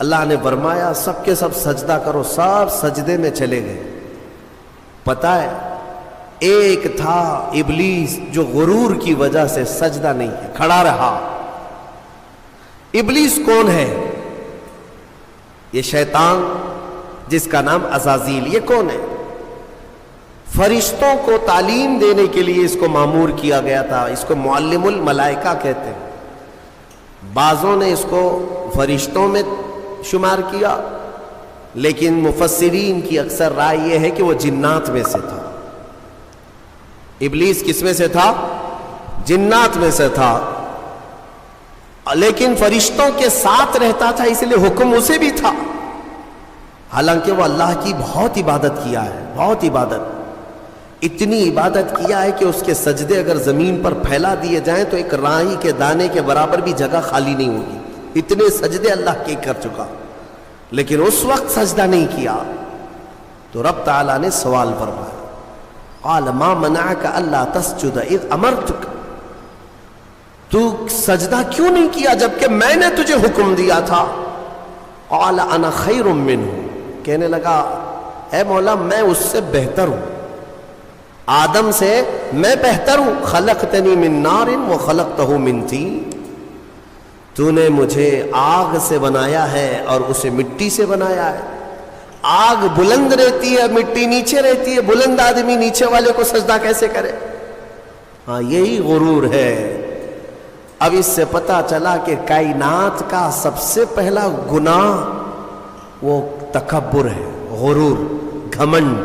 اللہ نے فرمایا سب کے سب سجدہ کرو، سب سجدے میں چلے گئے۔ پتہ ہے ایک تھا ابلیس جو غرور کی وجہ سے سجدہ نہیں کیا، کھڑا رہا۔ ابلیس کون ہے؟ یہ شیطان جس کا نام عزازیل، یہ کون ہے؟ فرشتوں کو تعلیم دینے کے لیے اس کو مامور کیا گیا تھا، اس کو معلم الملائکہ کہتے ہیں۔ بعضوں نے اس کو فرشتوں میں شمار کیا، لیکن مفسرین کی اکثر رائے یہ ہے کہ وہ جنات میں سے تھا۔ ابلیس کس میں سے تھا؟ جنات میں سے تھا، لیکن فرشتوں کے ساتھ رہتا تھا، اس لیے حکم اسے بھی تھا۔ حالانکہ وہ اللہ کی بہت عبادت کیا ہے، بہت عبادت، اتنی عبادت کیا ہے کہ اس کے سجدے اگر زمین پر پھیلا دیے جائیں تو ایک رائی کے دانے کے برابر بھی جگہ خالی نہیں ہوگی، اتنے سجدے اللہ کے کر چکا، لیکن اس وقت سجدہ نہیں کیا۔ تو رب تعالیٰ نے سوال فرمایا، قال ما منعک الا تسجد اذ امرتک، تو سجدہ کیوں نہیں کیا جبکہ میں نے تجھے حکم دیا تھا؟ قال انا خیر منہ، کہنے لگا اے مولا میں اس سے بہتر ہوں، آدم سے میں بہتر ہوں۔ خلقتنی من نار وخلقتہ من طین، تو نے مجھے آگ سے بنایا ہے اور اسے مٹی سے بنایا ہے۔ آگ بلند رہتی ہے، مٹی نیچے رہتی ہے، بلند آدمی نیچے والے کو سجدہ کیسے کرے؟ ہاں یہی غرور ہے۔ اب اس سے پتہ چلا کہ کائنات کا سب سے پہلا گناہ وہ تکبر ہے، غرور، گھمنڈ،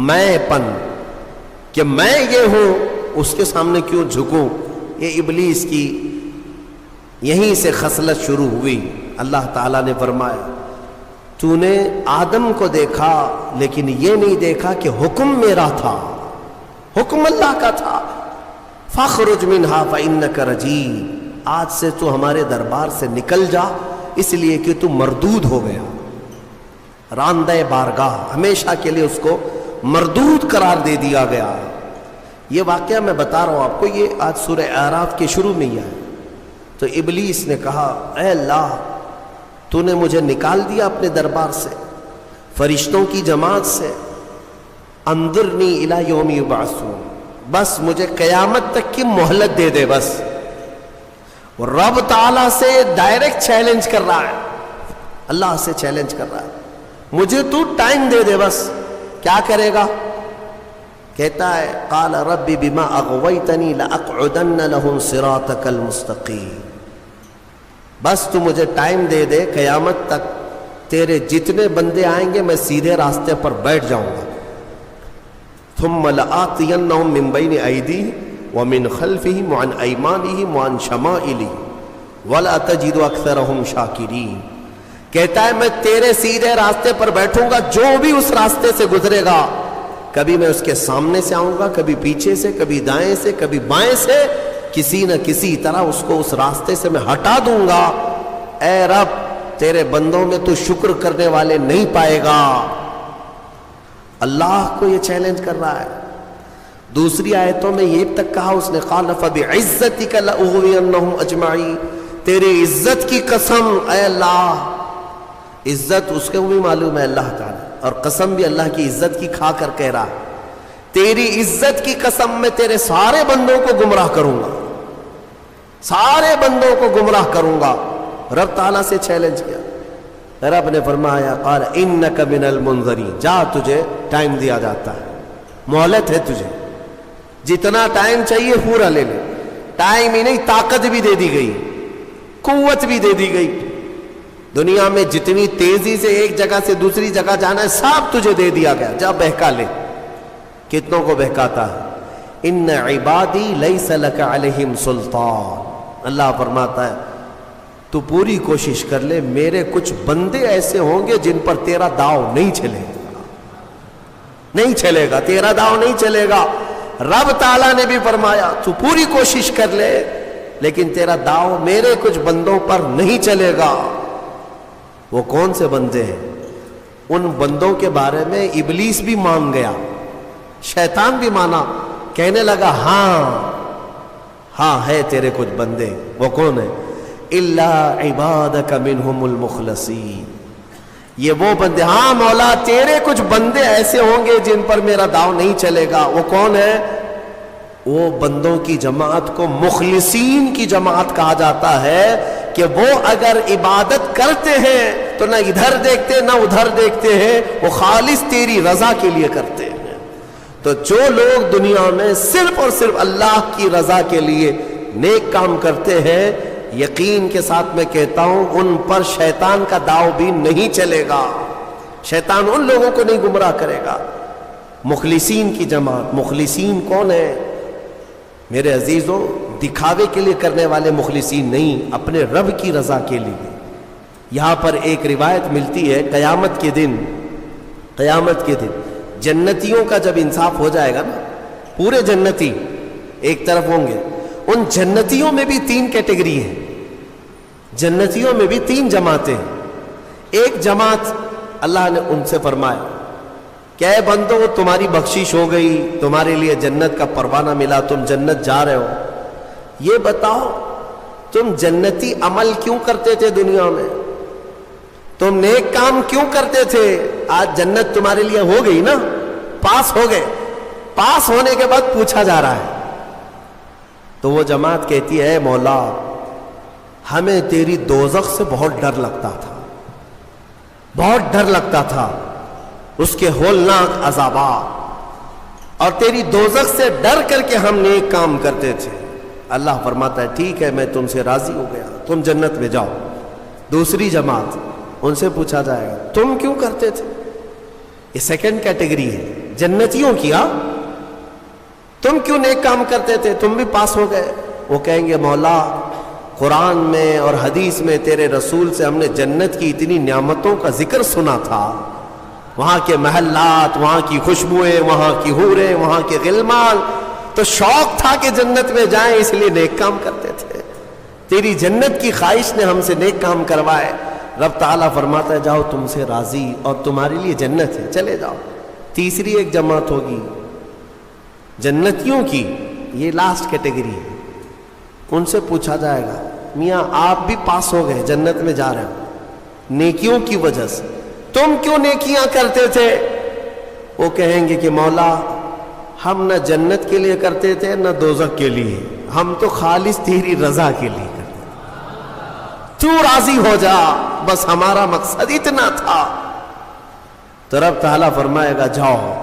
میں پن، کہ میں یہ ہوں، اس کے سامنے کیوں جھکوں؟ یہ ابلیس کی یہیں سے خصلت شروع ہوئی۔ اللہ تعالیٰ نے فرمایا تو نے آدم کو دیکھا لیکن یہ نہیں دیکھا کہ حکم میرا تھا، حکم اللہ کا تھا۔ فاخرج منہا فإنک رجیم، آج سے تو ہمارے دربار سے نکل جا، اس لیے کہ تو مردود ہو گیا، راندہ بارگاہ، ہمیشہ کے لیے اس کو مردود قرار دے دیا گیا۔ یہ واقعہ میں بتا رہا ہوں آپ کو، یہ آج سورہ اعراف کے شروع میں ہی ہے۔ تو ابلیس نے کہا اے اللہ تو نے مجھے نکال دیا اپنے دربار سے، فرشتوں کی جماعت سے، انظرنی الی یوم یبعثون، بس مجھے قیامت تک کی مہلت دے دے بس۔ اور رب تعالیٰ سے ڈائریکٹ چیلنج کر رہا ہے، اللہ سے چیلنج کر رہا ہے، مجھے تو ٹائم دے دے بس۔ کیا کرے گا؟ کہتا ہے قال رب بما اغویتنی لاقعدن لهم صراطک المستقیم، بس تو مجھے ٹائم دے دے، قیامت تک تیرے جتنے بندے آئیں گے میں سیدھے راستے پر بیٹھ جاؤں گا۔ ثم لآتینہم من بین ایدیہم ومن خلفہم وعن ایمانہم وعن شمائلہم ولا تجد اکثرہم شاکرین، کہتا ہے میں تیرے سیدھے راستے پر بیٹھوں گا، جو بھی اس راستے سے گزرے گا، کبھی میں اس کے سامنے سے آؤں گا، کبھی پیچھے سے، کبھی دائیں سے، کبھی بائیں سے، کسی نہ کسی طرح اس کو اس راستے سے میں ہٹا دوں گا۔ اے رب تیرے بندوں میں تو شکر کرنے والے نہیں پائے گا۔ اللہ کو یہ چیلنج کر رہا ہے۔ دوسری آیتوں میں یہ تک کہا اس نے قال فبعزتک لاغوینہم اجمعین، تیری عزت کی قسم اے اللہ، عزت اس کو بھی معلوم ہے اللہ تعالی، اور قسم بھی اللہ کی عزت کی کھا کر کہہ رہا ہے، تیری عزت کی قسم میں تیرے سارے بندوں کو گمراہ کروں گا، سارے بندوں کو گمراہ کروں گا۔ رب تعالیٰ سے چیلنج کیا، رب نے فرمایا قال انک من المنظرین، جا تجھے ٹائم دیا جاتا ہے، مہلت ہے تجھے، جتنا ٹائم چاہیے پورا لے لے، ٹائم ہی نہیں طاقت بھی دے دی گئی، قوت بھی دے دی گئی، دنیا میں جتنی تیزی سے ایک جگہ سے دوسری جگہ جانا ہے سب تجھے دے دیا گیا، جا بہکا لے۔ کتنوں کو بہکاتا ہے؟ ان عبادی لیس لک علیہم سلطان، اللہ فرماتا ہے تو پوری کوشش کر لے، میرے کچھ بندے ایسے ہوں گے جن پر تیرا داؤ نہیں چلے گا، نہیں چلے گا، تیرا داؤ نہیں چلے گا۔ رب تعالیٰ نے بھی فرمایا تو پوری کوشش کر لے لیکن تیرا داؤ میرے کچھ بندوں پر نہیں چلے گا۔ وہ کون سے بندے ہیں؟ ان بندوں کے بارے میں ابلیس بھی مان گیا، شیطان بھی مانا، کہنے لگا ہاں ہاں ہے تیرے کچھ بندے۔ وہ کون ہے؟ الا عبادک منہم المخلصین، یہ وہ بندے، ہاں مولا تیرے کچھ بندے ایسے ہوں گے جن پر میرا داؤ نہیں چلے گا۔ وہ کون ہے؟ وہ بندوں کی جماعت کو مخلصین کی جماعت کہا جاتا ہے، کہ وہ اگر عبادت کرتے ہیں تو نہ ادھر دیکھتے نہ ادھر دیکھتے ہیں، وہ خالص تیری رضا کے لیے کرتے ہیں۔ تو جو لوگ دنیا میں صرف اور صرف اللہ کی رضا کے لیے نیک کام کرتے ہیں، یقین کے ساتھ میں کہتا ہوں ان پر شیطان کا داؤ بھی نہیں چلے گا، شیطان ان لوگوں کو نہیں گمراہ کرے گا۔ مخلصین کی جماعت، مخلصین کون ہے میرے عزیزوں؟ دکھاوے کے لیے کرنے والے مخلصین نہیں، اپنے رب کی رضا کے لیے۔ یہاں پر ایک روایت ملتی ہے، قیامت کے دن جنتیوں کا جب انصاف ہو جائے گا نا، پورے جنتی ایک طرف ہوں گے، ان جنتیوں میں بھی 3 کیٹیگری ہیں، جنتیوں میں بھی 3 جماعتیں ہیں۔ ایک جماعت اللہ نے ان سے فرمایا کہ اے بندو تمہاری بخشش ہو گئی، تمہارے لیے جنت کا پروانہ ملا، تم جنت جا رہے ہو، یہ بتاؤ تم جنتی عمل کیوں کرتے تھے دنیا میں؟ تم نیک کام کیوں کرتے تھے؟ آج جنت تمہارے لیے ہو گئی نا، پاس ہو گئے، پاس ہونے کے بعد پوچھا جا رہا ہے۔ تو وہ جماعت کہتی ہے، مولا ہمیں تیری دوزخ سے بہت ڈر لگتا تھا، بہت ڈر لگتا تھا، اس کے ہولناک عذابات، اور تیری دوزخ سے ڈر کر کے ہم نیک کام کرتے تھے۔ اللہ فرماتا ہے ٹھیک ہے میں تم سے راضی ہو گیا، تم جنت میں جاؤ۔ دوسری جماعت، ان سے پوچھا جائے گا تم کیوں کرتے تھے؟ یہ سیکنڈ کیٹیگری ہے جنتیوں کی، تم کیوں نیک کام کرتے تھے؟ تم بھی پاس ہو گئے۔ وہ کہیں گے مولا قرآن میں اور حدیث میں تیرے رسول سے ہم نے جنت کی اتنی نعمتوں کا ذکر سنا تھا، وہاں کے محلات، وہاں کی خوشبوئیں، وہاں کی حوریں، وہاں کے غلمان، تو شوق تھا کہ جنت میں جائیں، اس لیے نیک کام کرتے تھے، تیری جنت کی خواہش نے ہم سے نیک کام کروائے۔ رب تعالیٰ فرماتا ہے جاؤ تم سے راضی اور تمہارے لیے جنت ہے، چلے جاؤ۔ تیسری ایک جماعت ہوگی جنتیوں کی، یہ لاسٹ کیٹیگری ہے، ان سے پوچھا جائے گا میاں آپ بھی پاس ہو گئے، جنت میں جا رہے ہو نیکیوں کی وجہ سے، تم کیوں نیکیاں کرتے تھے؟ وہ کہیں گے کہ مولا ہم نہ جنت کے لیے کرتے تھے نہ دوزخ کے لیے، ہم تو خالص تیری رضا کے لیے کرتے تھے، تو راضی ہو جا، بس ہمارا مقصد اتنا تھا۔ تو رب تعالیٰ فرمائے گا جاؤ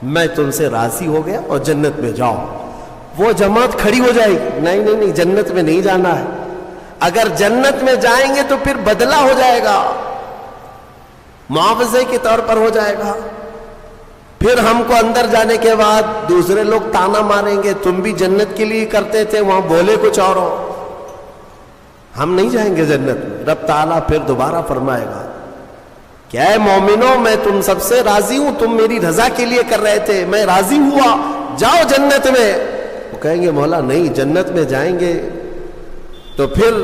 میں تم سے راضی ہو گیا اور جنت میں جاؤ۔ وہ جماعت کھڑی ہو جائے گی، نہیں جنت میں نہیں جانا ہے، اگر جنت میں جائیں گے تو پھر بدلہ ہو جائے گا، معاوضے کے طور پر ہو جائے گا، پھر ہم کو اندر جانے کے بعد دوسرے لوگ تانا ماریں گے تم بھی جنت کے لیے کرتے تھے، وہاں بولے کچھ اور ہو، ہم نہیں جائیں گے جنت میں۔ رب تعالیٰ پھر دوبارہ فرمائے گا کہ اے مومنوں میں تم سب سے راضی ہوں، تم میری رضا کے لیے کر رہے تھے، میں راضی ہوا، جاؤ جنت میں۔ وہ کہیں گے مولا نہیں، جنت میں جائیں گے تو پھر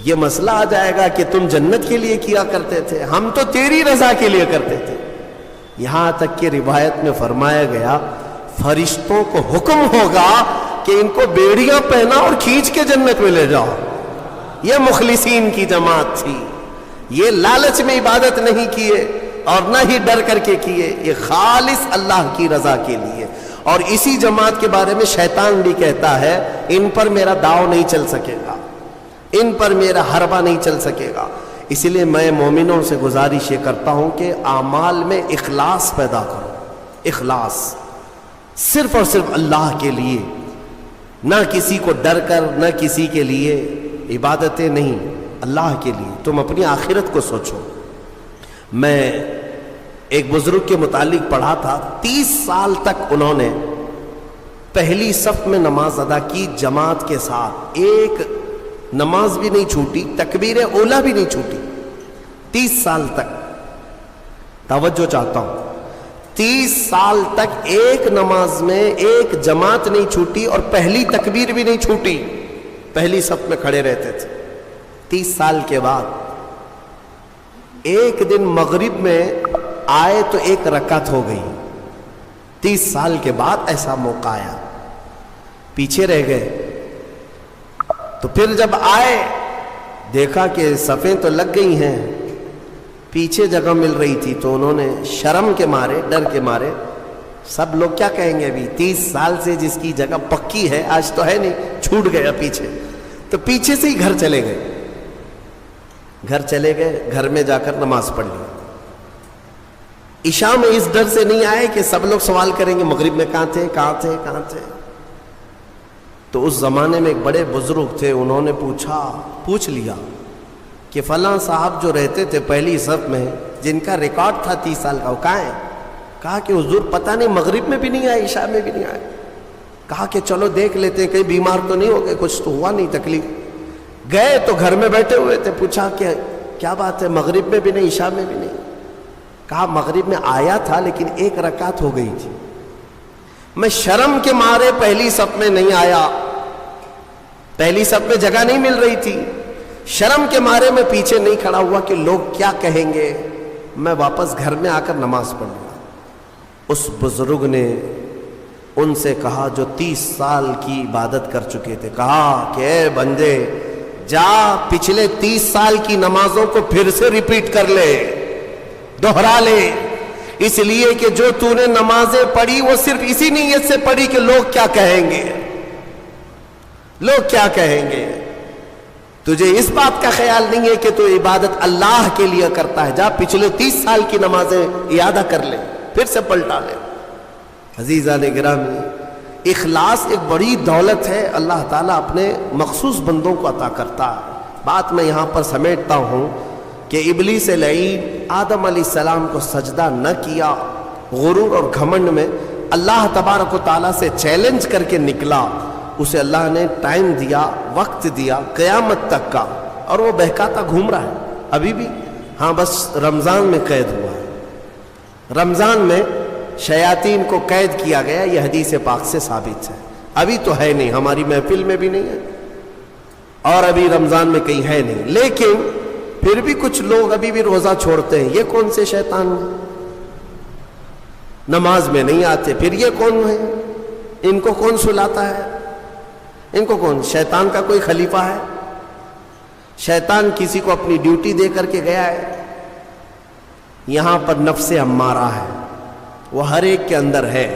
یہ مسئلہ آ جائے گا کہ تم جنت کے لیے کیا کرتے تھے، ہم تو تیری رضا کے لیے کرتے تھے۔ یہاں تک کہ روایت میں فرمایا گیا فرشتوں کو حکم ہوگا کہ ان کو بیڑیاں پہنا اور کھینچ کے جنت میں لے جاؤ۔ یہ مخلصین کی جماعت تھی، یہ لالچ میں عبادت نہیں کیے اور نہ ہی ڈر کر کے کیے، یہ خالص اللہ کی رضا کے لیے۔ اور اسی جماعت کے بارے میں شیطان بھی کہتا ہے ان پر میرا داؤ نہیں چل سکے گا، ان پر میرا حربہ نہیں چل سکے گا۔ اس لیے میں مومنوں سے گزارش یہ کرتا ہوں کہ اعمال میں اخلاص پیدا کرو، اخلاص صرف اور صرف اللہ کے لیے، نہ کسی کو ڈر کر، نہ کسی کے لیے، عبادتیں نہیں، اللہ کے لیے۔ تم اپنی آخرت کو سوچو۔ میں ایک بزرگ کے متعلق پڑھا تھا، 30 سال تک انہوں نے پہلی صف میں نماز ادا کی جماعت کے ساتھ، ایک نماز بھی نہیں چھوٹی، تکبیر اولا بھی نہیں چھوٹی، 30 سال تک۔ توجہ چاہتا ہوں، 30 سال تک ایک نماز میں ایک جماعت نہیں چھوٹی اور پہلی تکبیر بھی نہیں چھوٹی، پہلی صف میں کھڑے رہتے تھے۔ 30 سال کے بعد ایک دن مغرب میں آئے تو ایک رکعت ہو گئی، 30 سال کے بعد ایسا موقع آیا، پیچھے رہ گئے۔ تو پھر جب آئے دیکھا کہ صفیں تو لگ گئی ہیں، پیچھے جگہ مل رہی تھی، تو انہوں نے شرم کے مارے، ڈر کے مارے، سب لوگ کیا کہیں گے، ابھی 30 سال سے جس کی جگہ پکی ہے آج تو ہے نہیں، چھوٹ گیا پیچھے، تو پیچھے سے ہی گھر چلے گئے، گھر میں جا کر نماز پڑھ لی۔ عشاء میں اس ڈر سے نہیں آئے کہ سب لوگ سوال کریں گے مغرب میں کہاں تھے۔ تو اس زمانے میں ایک بڑے بزرگ تھے، انہوں نے پوچھ لیا کہ فلاں صاحب جو رہتے تھے پہلی صف میں، جن کا ریکارڈ تھا 30 سال کا، وہ کہاں ہے؟ کہا کہ حضور پتہ نہیں، مغرب میں بھی نہیں آئے، عشاء میں بھی نہیں آئے۔ کہا کہ چلو دیکھ لیتے ہیں، کہیں بیمار تو نہیں ہو گئے، کچھ تو ہوا نہیں تکلیف۔ گئے تو گھر میں بیٹھے ہوئے تھے، پوچھا کہ کیا بات ہے، مغرب میں بھی نہیں، عشاء میں بھی نہیں؟ کہا مغرب میں آیا تھا لیکن 1 رکعت ہو گئی تھی، میں شرم کے مارے پہلی صف میں نہیں آیا، پہلی صف میں جگہ نہیں مل رہی تھی، شرم کے مارے میں پیچھے نہیں کھڑا ہوا کہ لوگ کیا کہیں گے، میں واپس گھر میں آ کر نماز پڑھ لیا۔ اس بزرگ نے ان سے کہا جو 30 سال کی عبادت کر چکے تھے، کہا کہ اے بندے، جا پچھلے 30 سال کی نمازوں کو پھر سے ریپیٹ کر لے، دوہرا لے، اس لیے کہ جو تو نے نمازیں پڑھی وہ صرف اسی نیت سے پڑھی کہ لوگ کیا کہیں گے، لوگ کیا کہیں گے، تجھے اس بات کا خیال نہیں ہے کہ تو عبادت اللہ کے لیے کرتا ہے، جا پچھلے 30 سال کی نمازیں اعادہ کر لے، پھر سے پلٹا لے۔ عزیزان گرامی، اخلاص ایک بڑی دولت ہے، اللہ تعالیٰ اپنے مخصوص بندوں کو عطا کرتا ہے۔ بات میں یہاں پر سمیٹتا ہوں کہ ابلیس لعین آدم علیہ السلام کو سجدہ نہ کیا، غرور اور گھمنڈ میں اللہ تبارک و تعالیٰ سے چیلنج کر کے نکلا، اسے اللہ نے ٹائم دیا، وقت دیا قیامت تک کا، اور وہ بہکاتا گھوم رہا ہے ابھی بھی۔ ہاں بس رمضان میں قید ہوا ہے، رمضان میں شیاطین کو قید کیا گیا، یہ حدیث پاک سے ثابت ہے۔ ابھی تو ہے نہیں، ہماری محفل میں بھی نہیں ہے، اور ابھی رمضان میں کہیں ہے نہیں، لیکن پھر بھی کچھ لوگ ابھی بھی روزہ چھوڑتے ہیں۔ یہ کون سے شیطان ہیں؟ نماز میں نہیں آتے، پھر یہ کون ہے؟ ان کو کون سلاتا ہے؟ ان کو کون؟ شیطان کا کوئی خلیفہ ہے؟ شیطان کسی کو اپنی ڈیوٹی دے کر کے گیا ہے؟ یہاں پر نفس امارہ ہے، وہ ہر ایک کے اندر ہے،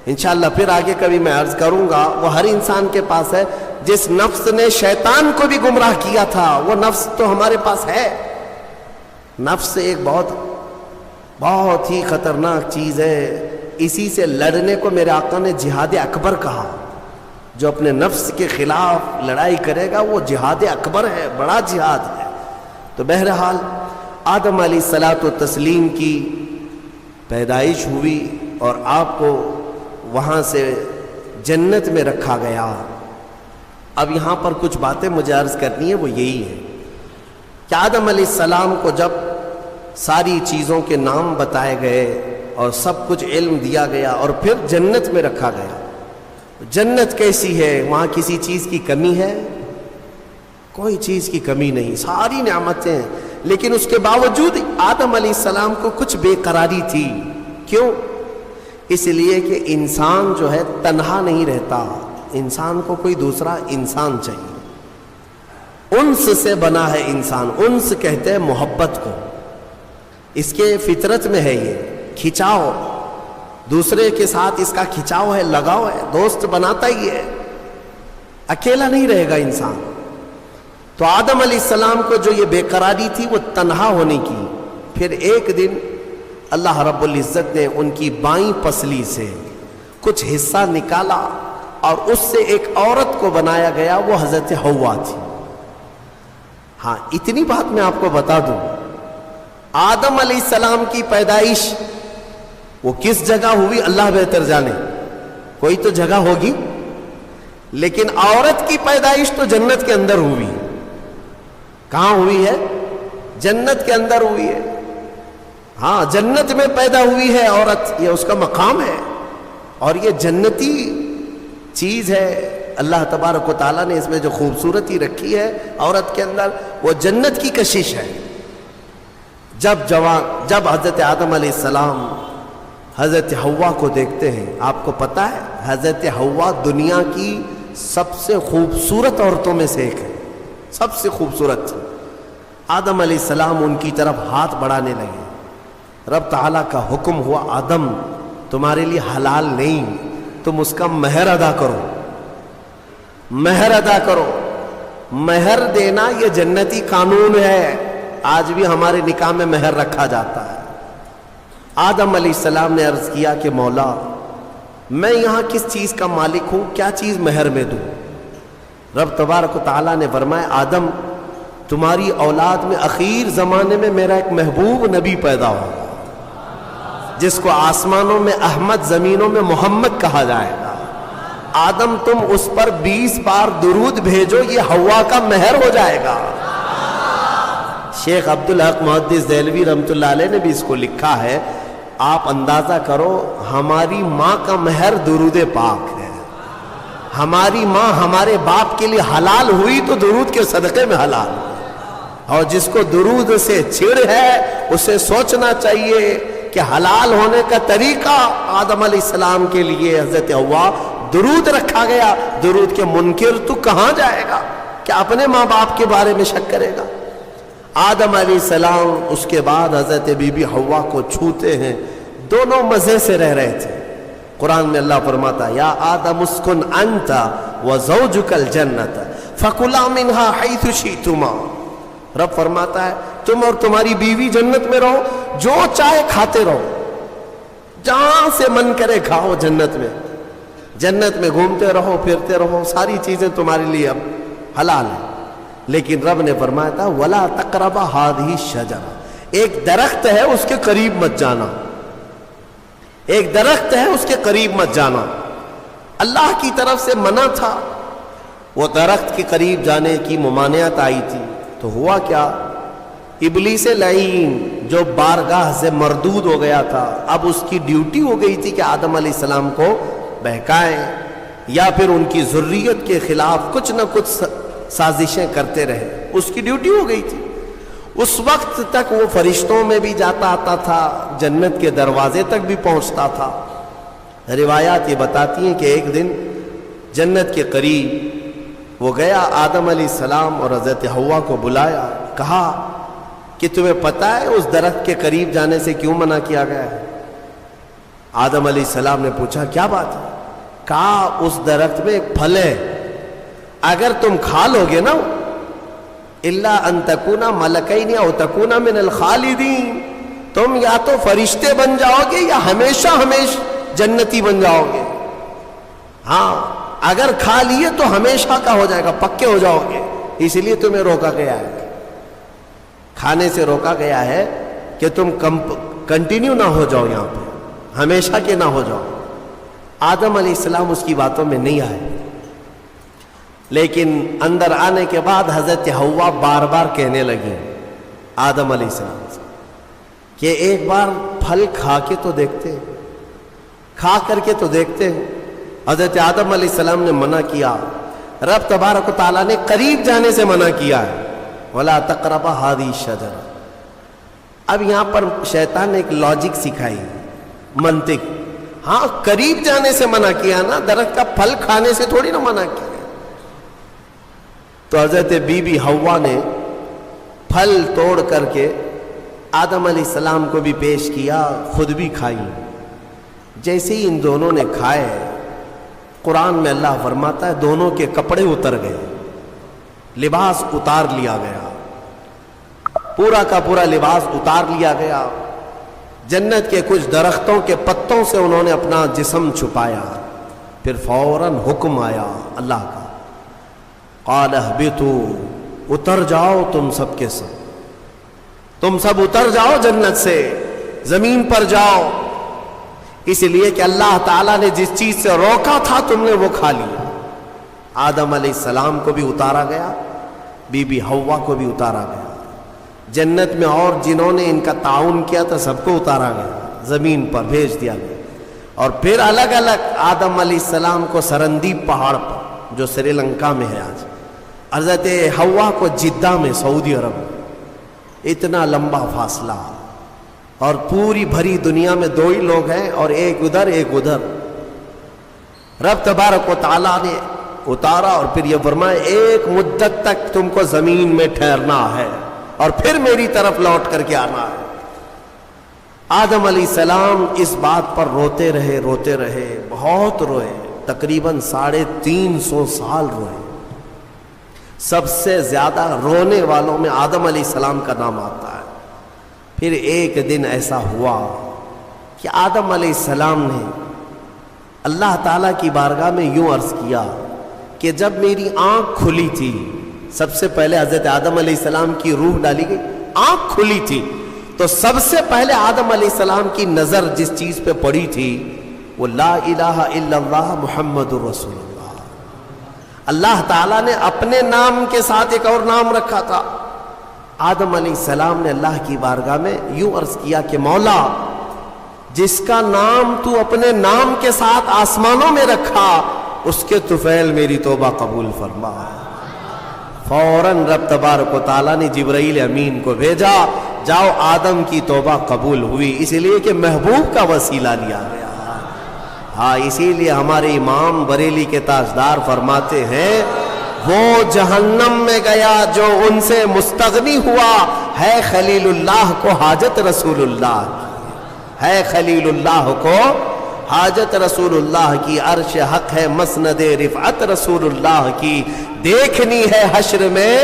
انشاءاللہ پھر آگے کبھی میں عرض کروں گا، وہ ہر انسان کے پاس ہے۔ جس نفس نے شیطان کو بھی گمراہ کیا تھا وہ نفس تو ہمارے پاس ہے۔ نفس ایک بہت ہی خطرناک چیز ہے، اسی سے لڑنے کو میرے آقا نے جہاد اکبر کہا۔ جو اپنے نفس کے خلاف لڑائی کرے گا وہ جہاد اکبر ہے، بڑا جہاد ہے۔ تو بہرحال آدم علیہ الصلاۃ والتسلیم کی پیدائش ہوئی اور آپ کو وہاں سے جنت میں رکھا گیا۔ اب یہاں پر کچھ باتیں مجھے عرض کرنی ہے، وہ یہی ہے کہ آدم علیہ السلام کو جب ساری چیزوں کے نام بتائے گئے اور سب کچھ علم دیا گیا اور پھر جنت میں رکھا گیا، جنت کیسی ہے؟ وہاں کسی چیز کی کمی ہے؟ کوئی چیز کی کمی نہیں، ساری نعمتیں ہیں، لیکن اس کے باوجود آدم علیہ السلام کو کچھ بے قراری تھی۔ کیوں؟ اس لیے کہ انسان جو ہے تنہا نہیں رہتا، انسان کو کوئی دوسرا انسان چاہیے۔ انس سے بنا ہے انسان، انس کہتے ہیں محبت کو، اس کے فطرت میں ہے، یہ کھچاؤ، دوسرے کے ساتھ اس کا کھچاؤ ہے، لگاؤ ہے، دوست بناتا ہی ہے، اکیلا نہیں رہے گا انسان۔ تو آدم علیہ السلام کو جو یہ بے قراری تھی وہ تنہا ہونے کی، پھر ایک دن اللہ رب العزت نے ان کی بائیں پسلی سے کچھ حصہ نکالا اور اس سے ایک عورت کو بنایا گیا، وہ حضرت حوا تھی۔ ہاں اتنی بات میں آپ کو بتا دوں، آدم علیہ السلام کی پیدائش وہ کس جگہ ہوئی اللہ بہتر جانے، کوئی تو جگہ ہوگی، لیکن عورت کی پیدائش تو جنت کے اندر ہوئی۔ کہاں ہوئی ہے؟ جنت کے اندر ہوئی ہے۔ ہاں جنت میں پیدا ہوئی ہے عورت، یہ اس کا مقام ہے، اور یہ جنتی چیز ہے۔ اللہ تبارک و تعالیٰ نے اس میں جو خوبصورتی رکھی ہے عورت کے اندر، وہ جنت کی کشش ہے۔ جب حضرت آدم علیہ السلام حضرت حوا کو دیکھتے ہیں، آپ کو پتہ ہے حضرت حوا دنیا کی سب سے خوبصورت عورتوں میں سے ایک ہے، سب سے خوبصورت تھی۔ آدم علیہ السلام ان کی طرف ہاتھ بڑھانے لگے۔ رب تعالیٰ کا حکم ہوا، آدم تمہارے لیے حلال نہیں، تم اس کا مہر ادا کرو، مہر ادا کرو۔ مہر دینا یہ جنتی قانون ہے، آج بھی ہمارے نکاح میں مہر رکھا جاتا ہے۔ آدم علیہ السلام نے عرض کیا کہ مولا میں یہاں کس چیز کا مالک ہوں، کیا چیز مہر میں دوں؟ رب تبارک و تعالیٰ نے فرمایا آدم تمہاری اولاد میں اخیر زمانے میں میرا ایک محبوب نبی پیدا ہوگا جس کو آسمانوں میں احمد، زمینوں میں محمد کہا جائے گا۔ آدم تم اس پر 20 بار درود بھیجو، یہ حوا کا مہر ہو جائے گا۔ شیخ عبدالحق محدث دہلوی رحمۃ اللہ علیہ نے بھی اس کو لکھا ہے، آپ اندازہ کرو ہماری ماں کا مہر درود پاک ہے۔ ہماری ماں ہمارے باپ کے لیے حلال ہوئی تو درود کے صدقے میں حلال ہوئی، اور جس کو درود سے چھڑ ہے اسے سوچنا چاہیے کہ حلال ہونے کا طریقہ آدم علیہ السلام کے لیے حضرت حوا درود رکھا گیا۔ درود کے منکر تو کہاں جائے گا کہ اپنے ماں باپ کے بارے میں شک کرے گا؟ آدم علیہ السلام اس کے بعد حضرت بی بی حوا کو چھوتے ہیں، دونوں مزے سے رہ رہے تھے۔ قرآن میں اللہ فرماتا یا آدم اسکن انت وزوجک الجنت فکلا منہا حیث شئتما۔ رب فرماتا ہے تم اور تمہاری بیوی جنت میں رہو، جو چاہے کھاتے رہو، جہاں سے من کرے کھاؤ جنت میں، جنت میں گھومتے رہو پھرتے رہو، ساری چیزیں تمہارے لیے اب حلال ہیں۔ لیکن رب نے فرمایا تھا وَلَا تَقْرَبَ هَٰذِهِ الشَّجَرَةَ، ایک درخت ہے اس کے قریب مت جانا، ایک درخت ہے اس کے قریب مت جانا۔ اللہ کی طرف سے منع تھا، وہ درخت کے قریب جانے کی ممانعت آئی تھی تو ہوا کیا؟ ابلیس لعین جو بارگاہ سے مردود ہو گیا تھا، اب اس کی ڈیوٹی ہو گئی تھی کہ آدم علیہ السلام کو بہکائیں یا پھر ان کی ذریت کے خلاف کچھ نہ کچھ سازشیں کرتے رہے، اس کی ڈیوٹی ہو گئی تھی۔ اس وقت تک وہ فرشتوں میں بھی جاتا آتا تھا، جنت کے دروازے تک بھی پہنچتا تھا۔ روایات یہ بتاتی ہیں کہ ایک دن جنت کے قریب وہ گیا، آدم علیہ السلام اور حضرت حوا کو بلایا، کہا کہ تمہیں پتہ ہے اس درخت کے قریب جانے سے کیوں منع کیا گیا ہے؟ آدم علیہ السلام نے پوچھا کیا بات ہے؟ کہا اس درخت میں ایک پھل ہے، اگر تم کھا لو گے نا الا ان تکونا ملکین او تکونا من الخالدین، تم یا تو فرشتے بن جاؤ گے یا ہمیشہ جنتی بن جاؤ گے۔ ہاں اگر کھا لیے تو ہمیشہ کا ہو جائے گا، پکے ہو جاؤ گے، اس لیے تمہیں روکا گیا ہے، کھانے سے روکا گیا ہے کہ تم کنٹینیو نہ ہو جاؤ، یہاں پہ ہمیشہ کے نہ ہو جاؤ۔ آدم علیہ السلام اس کی باتوں میں نہیں آئے، لیکن اندر آنے کے بعد حضرت حوا بار بار کہنے لگی آدم علیہ السلام سے کہ ایک بار پھل کھا کے تو دیکھتے، کھا کر کے تو دیکھتے۔ حضرت آدم علیہ السلام نے منع کیا، رب تبارک و تعالیٰ نے قریب جانے سے منع کیا ہے، وَلَا تَقْرَبَ هَٰذِهِ الشَّجَرَةَ۔ اب یہاں پر شیطان نے ایک لاجک سکھائی، منطق، ہاں قریب جانے سے منع کیا نا، درخت کا پھل کھانے سے تھوڑی نہ منع کیا۔ تو حضرت بی بی حوا نے پھل توڑ کر کے آدم علیہ السلام کو بھی پیش کیا، خود بھی کھائی۔ جیسے ہی ان دونوں نے کھائے، قرآن میں اللہ فرماتا ہے دونوں کے کپڑے اتر گئے، لباس اتار لیا گیا، پورا کا پورا لباس اتار لیا گیا۔ جنت کے کچھ درختوں کے پتوں سے انہوں نے اپنا جسم چھپایا، پھر فوراً حکم آیا اللہ کا، قال اہبطوا، اتر جاؤ تم سب کے سب، تم سب اتر جاؤ جنت سے، زمین پر جاؤ، اس لیے کہ اللہ تعالیٰ نے جس چیز سے روکا تھا تم نے وہ کھا لیا۔ آدم علیہ السلام کو بھی اتارا گیا، بی بی حوا کو بھی اتارا گیا، جنت میں اور جنہوں نے ان کا تعاون کیا تھا سب کو اتارا گیا، زمین پر بھیج دیا گیا، اور پھر الگ الگ آدم علیہ السلام کو سرندیپ پہاڑ پر جو سری لنکا میں ہے آج، حضرت حوا کو جدہ میں سعودی عرب، اتنا لمبا فاصلہ، اور پوری بھری دنیا میں دو ہی لوگ ہیں اور ایک ادھر ایک ادھر۔ رب تبارک و تعالیٰ نے اتارا اور پھر یہ فرمایا ایک مدت تک تم کو زمین میں ٹھہرنا ہے اور پھر میری طرف لوٹ کر کے آنا ہے۔ آدم علیہ السلام اس بات پر روتے رہے، بہت روئے، تقریباً 350 سال روئے۔ سب سے زیادہ رونے والوں میں آدم علیہ السلام کا نام آتا ہے۔ پھر ایک دن ایسا ہوا کہ آدم علیہ السلام نے اللہ تعالیٰ کی بارگاہ میں یوں عرض کیا کہ جب میری آنکھ کھلی تھی، سب سے پہلے حضرت آدم علیہ السلام کی روح ڈالی گئی، آنکھ کھلی تھی تو سب سے پہلے آدم علیہ السلام کی نظر جس چیز پہ پڑی تھی وہ لا الہ الا اللہ محمد الرسول اللہ۔ اللہ تعالیٰ نے اپنے نام کے ساتھ ایک اور نام رکھا تھا۔ آدم علیہ السلام نے اللہ کی بارگاہ میں یوں عرض کیا کہ مولا، جس کا نام تو اپنے نام کے ساتھ آسمانوں میں رکھا، اس کے طفیل میری توبہ قبول فرما۔ فوراً رب تبارک و تعالیٰ نے جبرائیل امین کو بھیجا، جاؤ آدم کی توبہ قبول ہوئی، اسی لیے کہ محبوب کا وسیلہ لیا گیا۔ ہاں، اسی لیے ہمارے امام بریلی کے تاجدار فرماتے ہیں وہ جہنم میں گیا جو ان سے مستغنی ہوا، ہے خلیل اللہ کو حاجت رسول اللہ کی، ہے خلیل اللہ کو حاجت رسول اللہ کی، عرش حق ہے مسند رفعت رسول اللہ کی، دیکھنی ہے حشر میں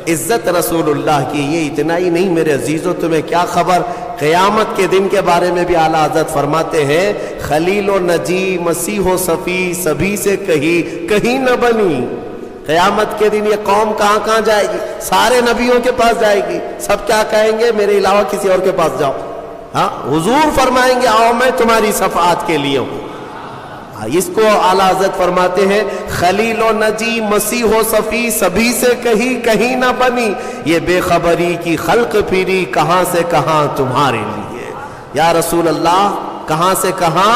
عزت رسول اللہ کی۔ یہ اتنا ہی نہیں میرے عزیزوں، تمہیں کیا خبر، قیامت کے دن کے بارے میں بھی اعلیٰ حضرت فرماتے ہیں خلیل و نجی مسیح و صفی سبھی سے کہیں نہ بنی۔ قیامت کے دن یہ قوم کہاں جائے گی؟ سارے نبیوں کے پاس جائے گی، سب کیا کہیں گے؟ میرے علاوہ کسی اور کے پاس جاؤ۔ ہاں، حضور فرمائیں گے آؤ میں تمہاری شفاعت کے لیے ہوں۔ اس کو اعلیٰ حضرت فرماتے ہیں خلیل و نجی مسیح و صفی سبھی سے کہیں نہ بنی، یہ بے خبری کی خلق پھری کہاں سے کہاں تمہارے لیے۔ یا رسول اللہ، کہاں سے کہاں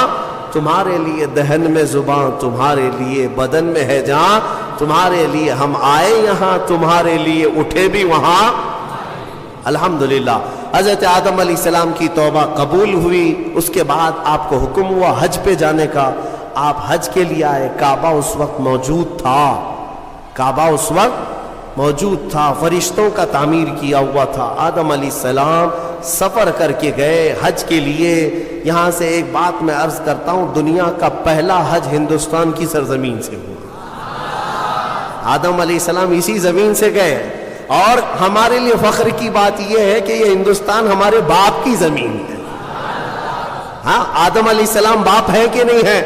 تمہارے لیے، دہن میں زباں تمہارے لیے، بدن میں ہے جان تمہارے لیے، ہم آئے یہاں تمہارے لیے، اٹھے بھی وہاں۔ الحمدللہ حضرت آدم علیہ السلام کی توبہ قبول ہوئی۔ اس کے بعد آپ کو حکم ہوا حج پہ جانے کا، آپ حج کے لیے آئے۔ کعبہ اس وقت موجود تھا، کعبہ اس وقت موجود تھا، فرشتوں کا تعمیر کیا ہوا تھا۔ آدم علیہ السلام سفر کر کے گئے حج کے لیے۔ یہاں سے ایک بات میں عرض کرتا ہوں، دنیا کا پہلا حج ہندوستان کی سرزمین سے ہوا۔ آدم علیہ السلام اسی زمین سے گئے، اور ہمارے لیے فخر کی بات یہ ہے کہ یہ ہندوستان ہمارے باپ کی زمین ہے۔ ہاں، آدم علیہ السلام باپ ہے کہ نہیں ہے؟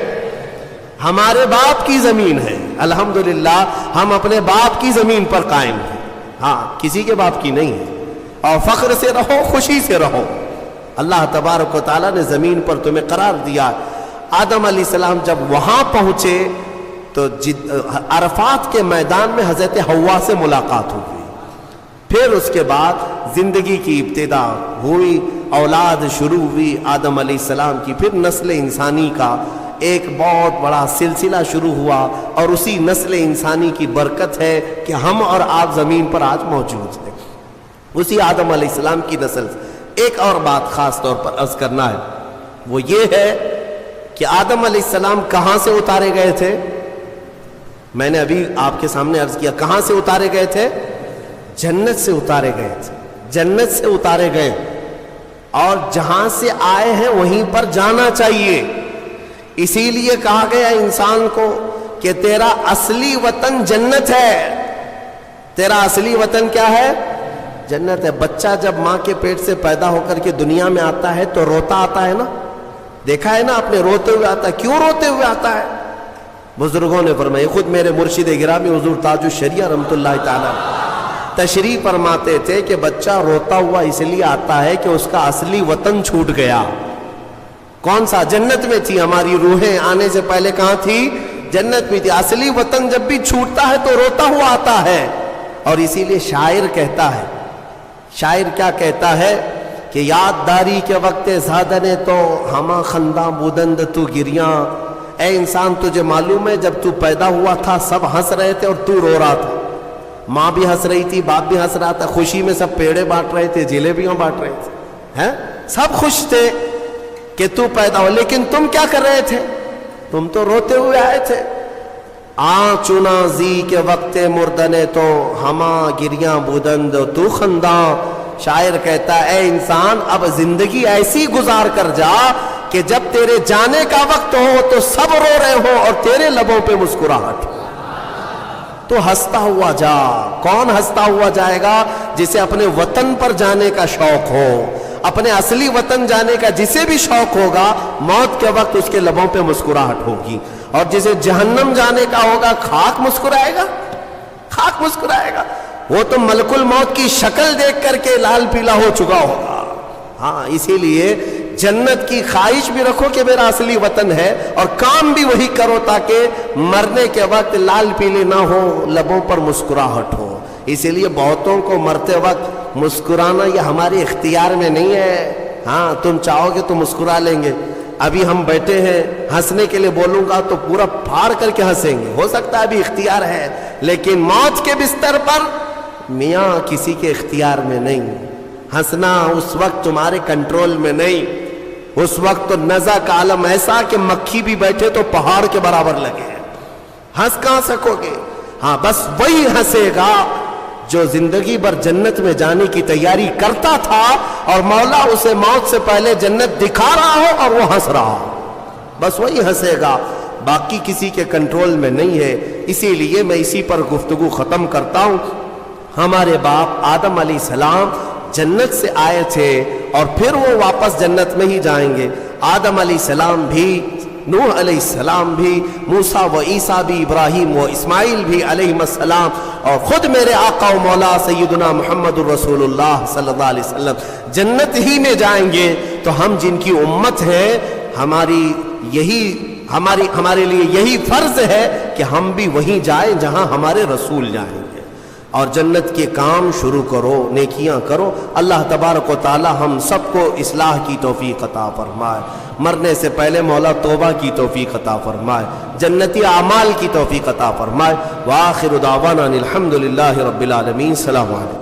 ہمارے باپ کی زمین ہے۔ الحمدللہ ہم اپنے باپ کی زمین پر قائم ہیں، ہاں، کسی کے باپ کی نہیں ہے۔ اور فخر سے رہو، خوشی سے رہو، اللہ تبارک و تعالیٰ نے زمین پر تمہیں قرار دیا۔ آدم علیہ السلام جب وہاں پہنچے تو عرفات کے میدان میں حضرت حوا سے ملاقات ہوئی۔ پھر اس کے بعد زندگی کی ابتدا ہوئی، اولاد شروع ہوئی آدم علیہ السلام کی، پھر نسل انسانی کا ایک بہت بڑا سلسلہ شروع ہوا، اور اسی نسل انسانی کی برکت ہے کہ ہم اور آپ زمین پر آج موجود ہیں، اسی آدم علیہ السلام کی نسل سے۔ ایک اور بات خاص طور پر عرض کرنا ہے، وہ یہ ہے کہ آدم علیہ السلام کہاں سے اتارے گئے تھے؟ میں نے ابھی آپ کے سامنے عرض کیا، کہاں سے اتارے گئے تھے؟ جنت سے اتارے گئے تھے، جنت سے اتارے گئے، اور جہاں سے آئے ہیں وہیں پر جانا چاہیے۔ اسی لیے کہا گیا انسان کو کہ تیرا اصلی وطن جنت ہے۔ تیرا اصلی وطن کیا ہے؟ جنت ہے۔ بچہ جب ماں کے پیٹ سے پیدا ہو کر کے دنیا میں آتا ہے تو روتا آتا ہے نا، دیکھا ہے نا آپ نے، روتے ہوئے آتا ہے۔ کیوں روتے ہوئے آتا ہے؟ بزرگوں نے فرمایا، خود میرے مرشد گرامی حضور تاج الشریعہ رحمۃ اللہ تعالی تشریح فرماتے تھے کہ بچہ روتا ہوا اس لیے آتا ہے کہ اس کا اصلی وطن چھوٹ گیا۔ کون سا؟ جنت میں تھی، ہماری روحیں آنے سے پہلے کہاں تھی؟ جنت میں تھی۔ اصلی وطن جب بھی چھوٹتا ہے تو روتا ہوا آتا ہے، اور اسی لیے شاعر کہتا ہے، شاعر کیا کہتا ہے کہ یاد داری کے وقت زادنے تو ہما خنداں بودند تو گریاں۔ اے انسان، تجھے معلوم ہے جب تو پیدا ہوا تھا سب ہنس رہے تھے اور تو رو رہا تھا، ماں بھی ہنس رہی تھی، باپ بھی ہنس رہا تھا، خوشی میں سب پیڑے بانٹ رہے تھے، جلیبیاں بانٹ رہے تھے، ہیں، سب خوش تھے کہ تو پیدا ہو، لیکن تم کیا کر رہے تھے؟ تم تو روتے ہوئے آئے تھے۔ چنا زی کے وقت مردنے تو ہما گریاں بودند تو خنداں. شاعر کہتا ہے اے انسان اب زندگی ایسی گزار کر جا کہ جب تیرے جانے کا وقت ہو تو سب رو رہے ہو اور تیرے لبوں پہ مسکراہٹ ہو. تو ہنستا ہوا جا. کون ہنستا ہوا جائے گا؟ جسے اپنے وطن پر جانے کا شوق ہو، اپنے اصلی وطن جانے کا جسے بھی شوق ہوگا، موت کے وقت اس کے لبوں پہ مسکراہٹ ہوگی. اور جسے جہنم جانے کا ہوگا، خاک مسکرائے گا، خاک مسکرائے گا. وہ تو ملک الموت کی شکل دیکھ کر کے لال پیلا ہو چکا ہوگا. ہاں اسی لیے جنت کی خواہش بھی رکھو کہ میرا اصلی وطن ہے، اور کام بھی وہی کرو تاکہ مرنے کے وقت لال پیلے نہ ہو، لبوں پر مسکراہٹ ہو. اسی لیے بہتوں کو مرتے وقت مسکرانا یہ ہمارے اختیار میں نہیں ہے. ہاں تم چاہو گے تو مسکرا لیں گے. ابھی ہم بیٹھے ہیں، ہنسنے کے لیے بولوں گا تو پورا پھاڑ کر کے ہنسیں گے، ہو سکتا ہے ابھی اختیار ہے، لیکن موت کے بستر پر میاں کسی کے اختیار میں نہیں. ہنسنا اس وقت تمہارے کنٹرول میں نہیں. اس وقت تو نزع کا عالم ایسا کہ مکھی بھی بیٹھے تو پہاڑ کے برابر لگے. ہنس کہاں سکو گے؟ ہاں بس وہی ہنسے گا جو زندگی بھر جنت میں جانے کی تیاری کرتا تھا اور مولا اسے موت سے پہلے جنت دکھا رہا ہو اور وہ ہنس رہا ہو. بس وہی ہنسے گا، باقی کسی کے کنٹرول میں نہیں ہے. اسی لیے میں اسی پر گفتگو ختم کرتا ہوں. ہمارے باپ آدم علیہ السلام جنت سے آئے تھے اور پھر وہ واپس جنت میں ہی جائیں گے. آدم علیہ السلام بھی، نوح علیہ السلام بھی، موسیٰ و عیسیٰ بھی، ابراہیم و اسماعیل بھی علیہ السلام، اور خود میرے آقا و مولا سیدنا محمد الرسول اللہ صلی اللہ علیہ وسلم جنت ہی میں جائیں گے. تو ہم جن کی امت ہیں، ہمارے لیے یہی فرض ہے کہ ہم بھی وہیں جائیں جہاں ہمارے رسول جائیں گے. اور جنت کے کام شروع کرو، نیکیاں کرو. اللہ تبارک و تعالی ہم سب کو اصلاح کی توفیق عطا فرمائے. مرنے سے پہلے مولا توبہ کی توفیق عطا فرمائے، جنتی اعمال کی توفیق عطا فرمائے. وآخر دعوانا الحمدللہ رب العالمین. السلام علیکم.